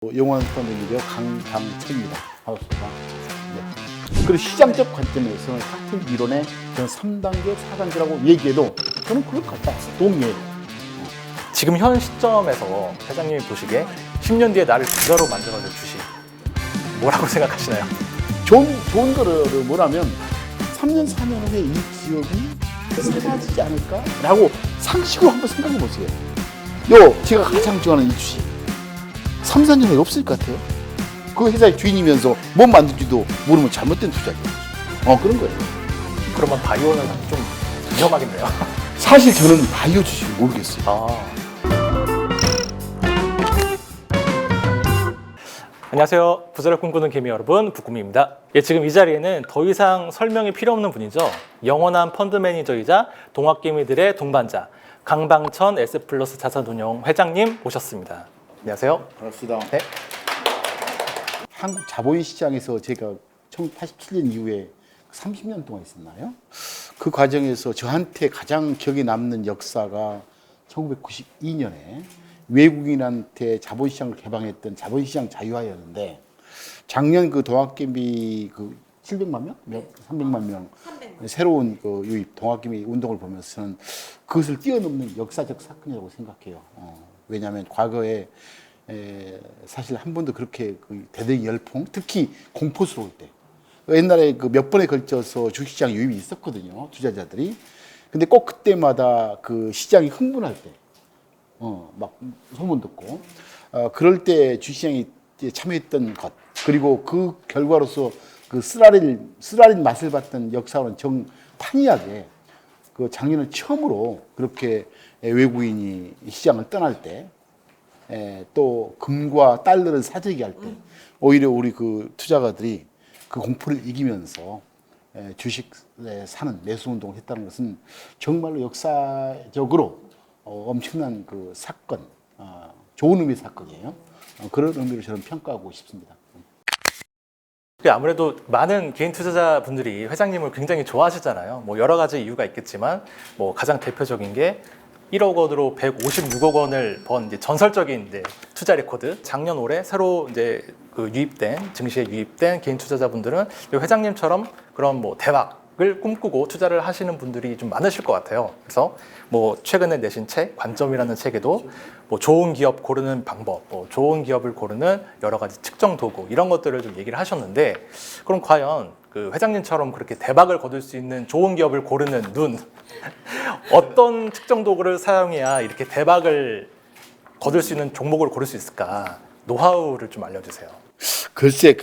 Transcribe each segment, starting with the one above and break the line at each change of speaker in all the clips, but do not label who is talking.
영원 선생님이죠. 강방철입니다. 반갑습니다. 네. 그리고 시장적 관점에서는 칵테일 이론의 저는 3단계, 4단계라고 얘기해도 저는 그걸 갖다 동의해요.
지금 현 시점에서 회장님이 보시기에 10년 뒤에 나를 부자로 만들어줄 주식 뭐라고 생각하시나요?
좋은 거를 뭐라면 3년, 4년 후에 이 기업이 사라지지 않을까라고 상식으로 한번 생각해 보세요. 제가 가장 좋아하는 이 주식 3, 4년에 없을 것 같아요. 그 회사의 주인이면서 뭐 만들지도 모르면 잘못된 투자죠. 그런 거예요.
그러면 바이오는 좀 위험하겠네요.
사실 저는 바이오 주식을 모르겠어요.
안녕하세요. 부자를 꿈꾸는 개미 여러분, 북구미입니다. 지금 이 자리에는 더 이상 설명이 필요 없는 분이죠. 영원한 펀드 매니저이자 동학개미들의 동반자 강방천 S플러스 자산운용 회장님 모셨습니다. 안녕하세요.
반갑습니다.
네.
한국 자본시장에서 제가 1987년 이후에 30년 동안 있었나요? 그 과정에서 저한테 가장 기억에 남는 역사가 1992년에 외국인한테 자본시장을 개방했던 자본시장 자유화였는데 작년 그 동학개미 그 700만 명? 300만 명 새로운 그 유입 동학개미 운동을 보면서 저는 그것을 뛰어넘는 역사적 사건이라고 생각해요. 왜냐하면 과거에 사실 한 번도 그렇게 그 대대적인 열풍, 특히 공포스러울 때 옛날에 그 몇 번에 걸쳐서 주식시장 유입이 있었거든요, 투자자들이. 근데 꼭 그때마다 그 시장이 흥분할 때, 막 소문 듣고, 그럴 때 주식시장이 참여했던 것, 그리고 그 결과로서 그 쓰라린 맛을 봤던 역사와는 정반이하게 그 작년에 처음으로 그렇게 외국인이 시장을 떠날 때, 또 금과 달러를 사재기 할 때, 오히려 우리 그 투자가들이 그 공포를 이기면서 주식 사는 매수 운동을 했다는 것은 정말로 역사적으로 엄청난 그 사건, 좋은 의미의 사건이에요. 그런 의미로 저는 평가하고 싶습니다.
아무래도 많은 개인 투자자분들이 회장님을 굉장히 좋아하시잖아요. 뭐 여러 가지 이유가 있겠지만 뭐 가장 대표적인 게 1억 원으로 156억 원을 번 이제 전설적인 이제 투자 레코드. 작년 올해 새로 이제 그 증시에 유입된 개인 투자자분들은 회장님처럼 그런 뭐 대박을 꿈꾸고 투자를 하시는 분들이 좀 많으실 것 같아요. 그래서 뭐 최근에 내신 책 관점이라는 책에도 뭐 좋은 기업 고르는 방법, 뭐 좋은 기업을 고르는 여러 가지 측정 도구 이런 것들을 좀 얘기를 하셨는데, 그럼 과연 그 회장님처럼 그렇게 대박을 거둘 수 있는 좋은 기업을 고르는 눈 어떤 측정 도구를 사용해야 이렇게 대박을 거둘 수 있는 종목을 고를 수 있을까? 노하우를 좀 알려주세요.
글쎄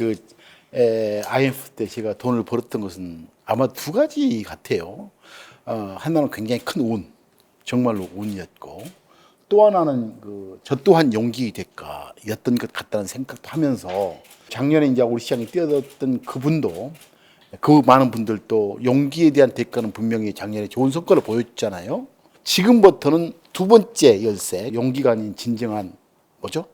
IMF 때 제가 돈을 벌었던 것은 아마 두 가지 같아요. 하나는 굉장히 큰 운, 정말로 운이었고, 또 하나는 저 또한 용기의 대가였던 것 같다는 생각도 하면서 작년에 이제 우리 시장에 뛰어들었던 그분도 그 많은 분들도 용기에 대한 대가는 분명히 작년에 좋은 성과를 보였잖아요. 지금부터는 두 번째 열쇠, 용기가 아닌 진정한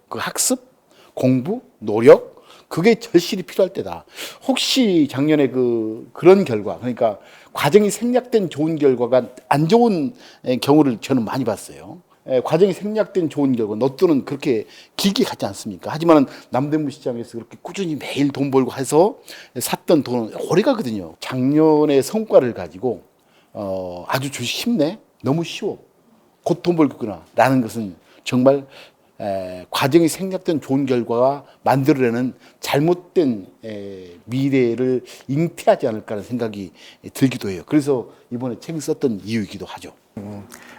그 학습, 공부, 노력, 그게 절실히 필요할 때다. 혹시 작년에 그런 결과, 그러니까 과정이 생략된 좋은 결과가 안 좋은 경우를 저는 많이 봤어요. 과정이 생략된 좋은 결과, 로또는 그렇게 길게 가지 않습니까? 하지만 남대문 시장에서 그렇게 꾸준히 매일 돈 벌고 해서 샀던 돈은 오래 가거든요. 작년의 성과를 가지고 아주 주식 쉽네? 너무 쉬워. 곧 돈 벌겠구나. 라는 것은 정말 과정이 생략된 좋은 결과가 만들어내는 잘못된 미래를 잉태하지 않을까 하는 생각이 들기도 해요. 그래서 이번에 책을 썼던 이유이기도 하죠.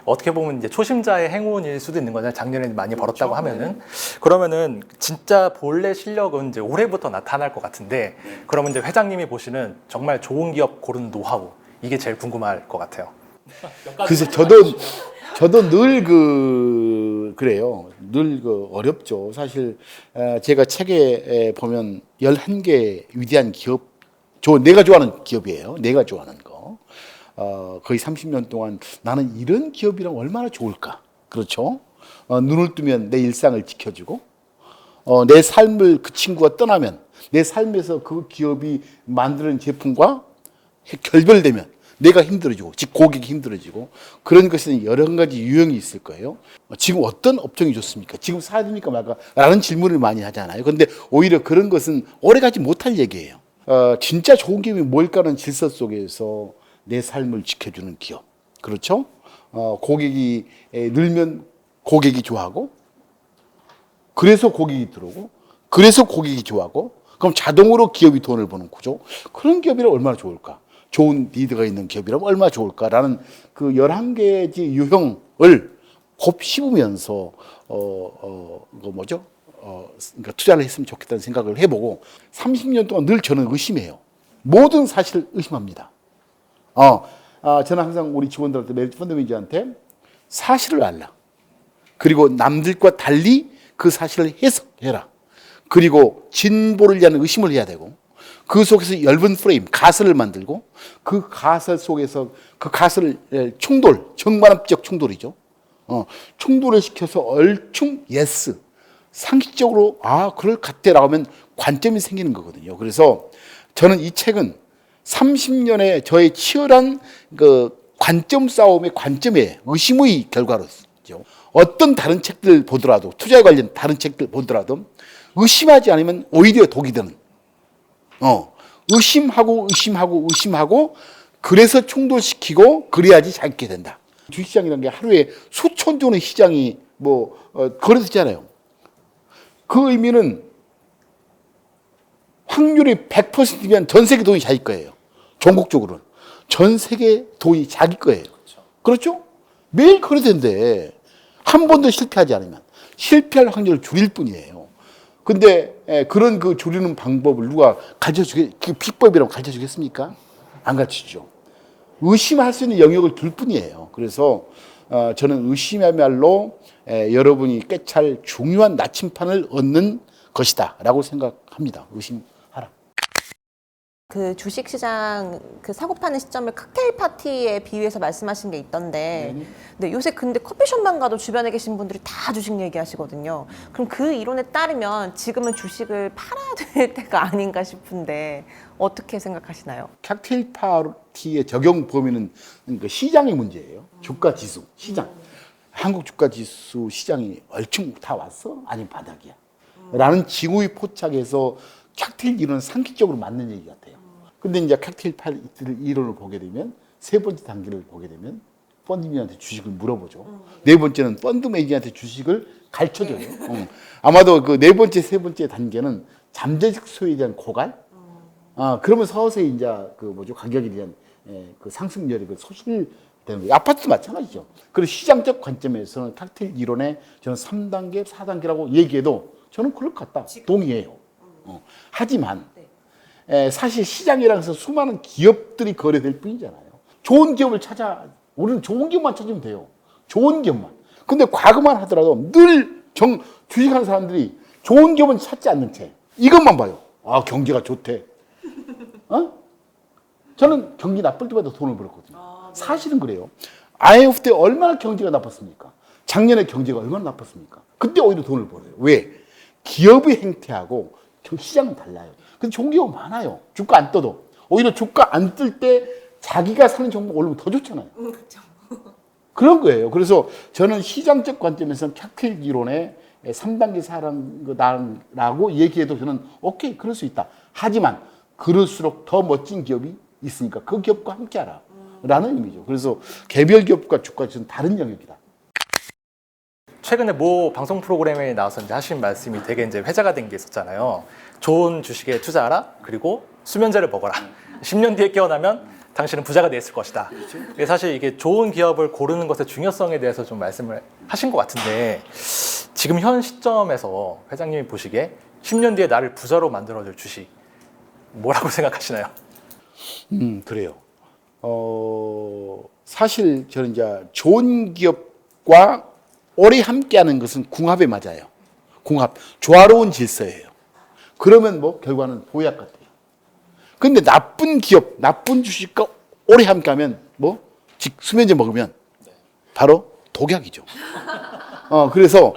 어떻게 보면 이제 초심자의 행운일 수도 있는 거잖아요. 작년에 많이 벌었다고
그렇죠.
하면은. 그러면은 진짜 본래 실력은 이제 올해부터 나타날 것 같은데, 그러면 이제 회장님이 보시는 정말 좋은 기업 고르는 노하우, 이게 제일 궁금할 것 같아요.
그래서 저도 늘 그래요. 늘 어렵죠. 사실 제가 책에 보면 11개 위대한 기업, 내가 좋아하는 기업이에요. 내가 좋아하는 거. 거의 30년 동안 나는 이런 기업이랑 얼마나 좋을까. 그렇죠? 눈을 뜨면 내 일상을 지켜주고, 내 삶을 그 친구가 떠나면 내 삶에서 그 기업이 만드는 제품과 결별되면 내가 힘들어지고, 즉 고객이 힘들어지고, 그런 것에는 여러 가지 유형이 있을 거예요. 지금 어떤 업종이 좋습니까? 지금 사야 됩니까 말까? 라는 질문을 많이 하잖아요. 그런데 오히려 그런 것은 오래가지 못할 얘기예요. 진짜 좋은 기업이 뭘까라는 질서 속에서 내 삶을 지켜주는 기업. 그렇죠? 고객이 늘면 고객이 좋아하고, 그래서 고객이 들어오고, 그래서 고객이 좋아하고, 그럼 자동으로 기업이 돈을 버는 구조. 그런 기업이라면 얼마나 좋을까? 좋은 리드가 있는 기업이라면 얼마나 좋을까라는 그 11개의 유형을 곱씹으면서 그러니까 투자를 했으면 좋겠다는 생각을 해보고 30년 동안 늘 저는 의심해요. 모든 사실을 의심합니다. 저는 항상 우리 직원들한테 메리트 펀드 매니저한테 사실을 알라. 그리고 남들과 달리 그 사실을 해석해라. 그리고 진보를 위한 의심을 해야 되고 그 속에서 엷은 프레임, 가설을 만들고 그 가설 속에서 그 가설을 정반합적 충돌이죠. 충돌을 시켜서 얼충 예스, 상식적으로 그럴 것 같다라고 하면 관점이 생기는 거거든요. 그래서 저는 이 책은 30년의 저의 치열한 그 관점 싸움의 관점의 의심의 결과로죠. 어떤 다른 책들 보더라도 투자에 관련 다른 책들 보더라도 의심하지 않으면 오히려 독이 되는. 의심하고 그래서 충돌시키고 그래야지 잡게 된다. 주식시장이라는 게 하루에 수천 종의 시장이 거래되잖아요. 그 의미는 확률이 100%면 전 세계 돈이 자기 거예요. 전국적으로는. 전 세계 돈이 자기 거예요. 그렇죠? 매일 거래된대. 한 번도 실패하지 않으면. 실패할 확률을 줄일 뿐이에요. 근데 그런 그 줄이는 방법을 누가 그 비법이라고 가르쳐 주겠습니까? 안 가르치죠. 의심할 수 있는 영역을 둘 뿐이에요. 그래서 저는 의심이야말로 여러분이 꿰찰 중요한 나침판을 얻는 것이다 라고 생각합니다. 의심하라.
그 주식시장 그 사고 파는 시점을 칵테일 파티에 비유해서 말씀하신 게 있던데, 근데 요새 근데 커피숍만 가도 주변에 계신 분들이 다 주식 얘기하시거든요. 그럼 그 이론에 따르면 지금은 주식을 팔아야 될 때가 아닌가 싶은데 어떻게 생각하시나요?
칵테일 파티의 적용 범위는 그 시장의 문제예요. 주가 지수, 시장. 한국 주가 지수 시장이 얼추 다 왔어? 아니면 바닥이야? 라는 징후의 포착에서 칵테일 이론은 상식적으로 맞는 얘기 같아요. 근데 이제 칵테일 이론을 보게 되면 세 번째 단계를 보게 되면 펀드 매니저한테 주식을 물어보죠. 네 번째는 펀드 매니저한테 주식을 가르쳐줘요. 아마도 그 네 번째, 세 번째 단계는 잠재적 소유에 대한 고갈. 그러면 서서히 이제 가격에 대한 그 상승 여력을 소실되는 거예요. 아파트도 마찬가지죠. 그리고 시장적 관점에서는 칵테일 이론에 저는 3단계, 4단계라고 얘기해도 저는 그럴 것 같다. 동의해요. 하지만 사실 시장이라고 해서 수많은 기업들이 거래될 뿐이잖아요. 좋은 기업을 우리는 좋은 기업만 찾으면 돼요. 좋은 기업만. 근데 과거만 하더라도 늘 주식하는 사람들이 좋은 기업은 찾지 않는 채 이것만 봐요. 경기가 좋대. 저는 경기 나쁠 때마다 돈을 벌었거든요. 사실은 그래요. IMF 때 얼마나 경기가 나빴습니까? 작년에 경제가 얼마나 나빴습니까? 그때 오히려 돈을 벌어요. 왜? 기업의 행태하고 시장은 달라요. 근데 좋은 기업 많아요. 주가 안 떠도. 오히려 주가 안 뜰 때 자기가 사는 종목 오르면 더 좋잖아요. 그렇죠. 그런 거예요. 그래서 저는 시장적 관점에서는 칵테일 이론의 3단계 사람이라고 얘기해도 저는 오케이, 그럴 수 있다. 하지만 그럴수록 더 멋진 기업이 있으니까 그 기업과 함께 하라. 라는 의미죠. 그래서 개별 기업과 주가 지수는 다른 영역이다.
최근에 모 방송 프로그램에 나와서 이제 하신 말씀이 되게 이제 회자가 된 게 있었잖아요. 좋은 주식에 투자하라. 그리고 수면제를 먹어라. 10년 뒤에 깨어나면 당신은 부자가 됐을 것이다. 근데 사실 이게 좋은 기업을 고르는 것의 중요성에 대해서 좀 말씀을 하신 것 같은데 지금 현 시점에서 회장님이 보시기에 10년 뒤에 나를 부자로 만들어줄 주식 뭐라고 생각하시나요?
그래요. 사실 저는 이제 좋은 기업과 오래 함께하는 것은 궁합에 맞아요. 궁합, 조화로운 질서예요. 그러면 결과는 보약 같아요. 근데 나쁜 기업, 나쁜 주식과 오래 함께하면 즉 수면제 먹으면 바로 독약이죠. 그래서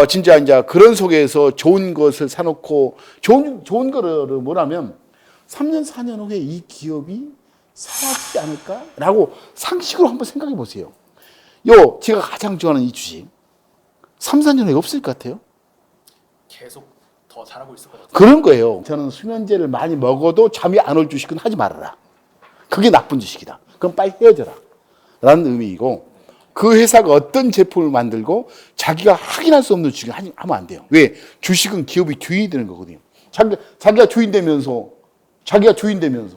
진짜 이제 그런 속에서 좋은 것을 사놓고 좋은 거를 뭐라면 3년, 4년 후에 이 기업이 사라지지 않을까라고 상식으로 한번 생각해 보세요. 제가 가장 좋아하는 이 주식 3, 4년 후에 없을 것 같아요.
계속 더 잘하고 있을 것 같아요.
그런 거예요. 저는 수면제를 많이 먹어도 잠이 안 올 주식은 하지 말아라. 그게 나쁜 주식이다. 그럼 빨리 헤어져라. 라는 의미이고, 그 회사가 어떤 제품을 만들고 자기가 확인할 수 없는 주식을 하면 안 돼요. 왜? 주식은 기업이 주인이 되는 거거든요. 자기가 주인 되면서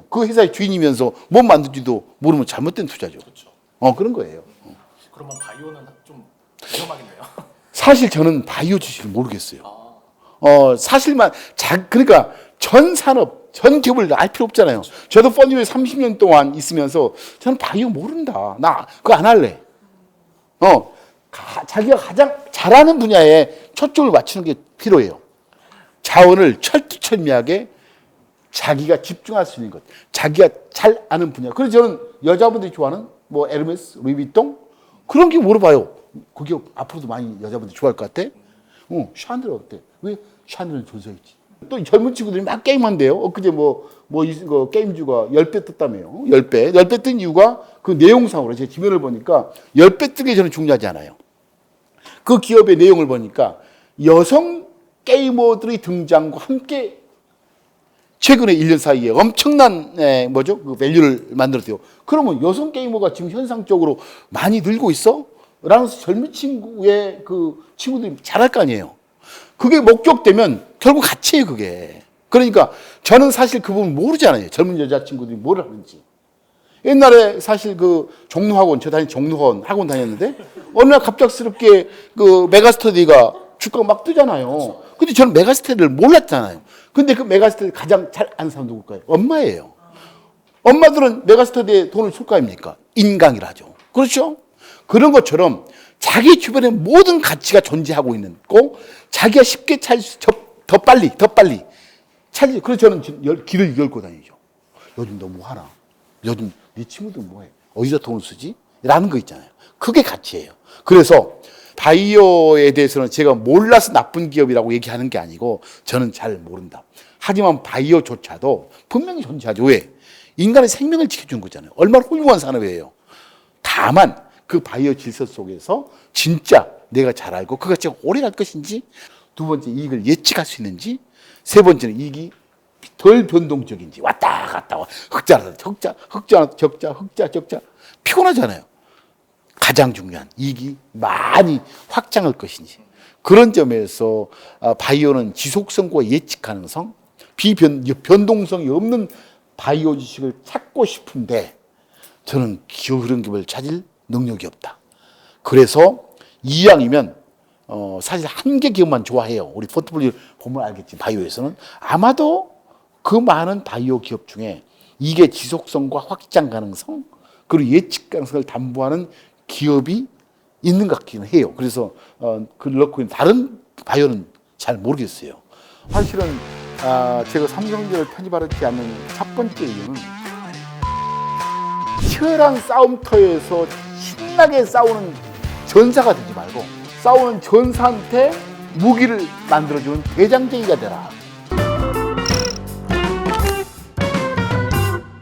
그 회사의 주인이면서 뭐 만든지도 모르면 잘못된 투자죠.
그렇죠.
그런 거예요.
그러면 바이오는 좀 위험하겠네요.
사실 저는 바이오 주식을 모르겠어요.
아,
사실만, 그러니까 전 산업, 전 기업을 알 필요 없잖아요. 저도 펀드에 30년 동안 있으면서 저는 바이오 모른다. 나 그거 안 할래. 자기가 가장 잘하는 분야에 초점을 맞추는 게 필요해요. 자원을 철두철미하게 자기가 집중할 수 있는 것, 자기가 잘 아는 분야. 그래서 저는 여자분들이 좋아하는 뭐 에르메스, 루이비통 그런 게 물어봐요. 그게 앞으로도 많이 여자분들이 좋아할 것 같아? 샤넬 어때? 왜 샤넬은 존재했지? 또 젊은 친구들이 막 게임한대요. 엊그제 이거 게임주가 10배 떴다며요. 10배. 10배 뜬 이유가 그 내용상으로 제 지면을 보니까 10배 뜨는 게 저는 중요하지 않아요. 그 기업의 내용을 보니까 여성 게이머들의 등장과 함께 최근에 1년 사이에 엄청난 그 밸류를 만들었대요. 그러면 여성 게이머가 지금 현상적으로 많이 늘고 있어? 라는 젊은 친구의 그 친구들이 잘할 거 아니에요. 그게 목격되면 결국 가치예요, 그게. 그러니까 저는 사실 그 부분 모르잖아요. 젊은 여자친구들이 뭘 하는지. 옛날에 사실 그 종로학원, 종로학원 학원 다녔는데 어느 날 갑작스럽게 그 메가스터디가 주가가 막 뜨잖아요. 근데 저는 메가스터디를 몰랐잖아요. 근데 그 메가스터디 가장 잘 아는 사람 누굴까요? 엄마예요. 엄마들은 메가스터디에 돈을 줄 거 아닙니까? 인강이라 하죠. 그렇죠? 그런 것처럼 자기 주변에 모든 가치가 존재하고 있는 거 자기가 쉽게 더 빨리 찾지. 그래서 저는 길을 열고 다니죠. 요즘 너 뭐 하나? 요즘 네 친구들 뭐해? 어디서 돈을 쓰지? 라는 거 있잖아요. 그게 가치예요. 그래서 바이오에 대해서는 제가 몰라서 나쁜 기업이라고 얘기하는 게 아니고 저는 잘 모른다. 하지만 바이오조차도 분명히 존재하죠. 왜? 인간의 생명을 지켜준 거잖아요. 얼마나 훌륭한 산업이에요. 다만 그 바이오 질서 속에서 진짜 내가 잘 알고 그 가치가 오래 갈 것인지, 두 번째 이익을 예측할 수 있는지, 세 번째는 이익이 덜 변동적인지 왔다 갔다 흑자 적자 피곤하잖아요. 가장 중요한 이익이 많이 확장할 것인지, 그런 점에서 바이오는 지속성과 예측 가능성, 변동성이 없는 바이오 주식을 찾고 싶은데 저는 그런 기업을 찾을 능력이 없다. 그래서 이왕이면 사실 한 개 기업만 좋아해요. 우리 포트폴리오 보면 알겠지. 바이오에서는 아마도 그 많은 바이오 기업 중에 이게 지속성과 확장 가능성 그리고 예측 가능성을 담보하는 기업이 있는 것 같기는 해요. 그래서 그걸 넣고 있는 다른 바이오는 잘 모르겠어요. 사실은 제가 삼성전자를 편입하지 않는 첫 번째 이유는 치열한 싸움터에서 신나게 싸우는 전사가 되지 말고 싸우는 전사한테 무기를 만들어주는 대장쟁이가 되라.